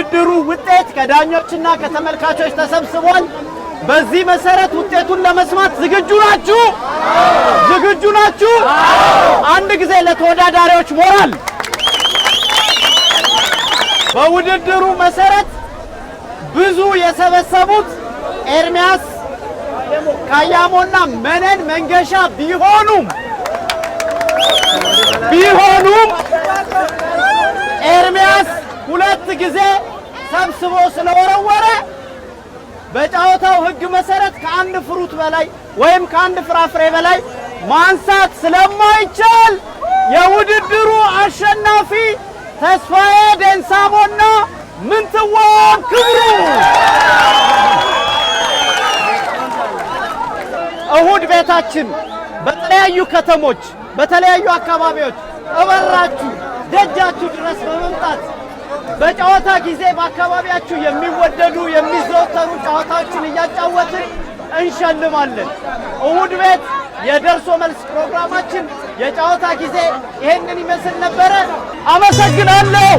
የውድድሩ ውጤት ከዳኞችና ከተመልካቾች ተሰብስቧል። በዚህ መሰረት ውጤቱን ለመስማት ዝግጁ ናችሁ? ዝግጁ ናችሁ? አንድ ጊዜ ለተወዳዳሪዎች ሞራል። በውድድሩ መሰረት ብዙ የሰበሰቡት ኤርሚያስ ካያሞና መነን መንገሻ ቢሆኑም ኤርሚያስ ሁለት ጊዜ ሰብስቦ ስለወረወረ በጨዋታው ሕግ መሰረት ከአንድ ፍሩት በላይ ወይም ከአንድ ፍራፍሬ በላይ ማንሳት ስለማይቻል የውድድሩ አሸናፊ ተስፋዬ ደንሳሞና ምንትዋብ ክብሩ። እሁድ ቤታችን በተለያዩ ከተሞች በተለያዩ አካባቢዎች እበራችሁ ደጃችሁ ድረስ በመምጣት በጨዋታ ጊዜ በአካባቢያችሁ የሚወደዱ የሚዘወተሩ ጨዋታዎችን እያጫወትን እንሸልማለን። እሁድ ቤት የደርሶ መልስ ፕሮግራማችን የጨዋታ ጊዜ ይሄንን ይመስል ነበረ። አመሰግናለሁ።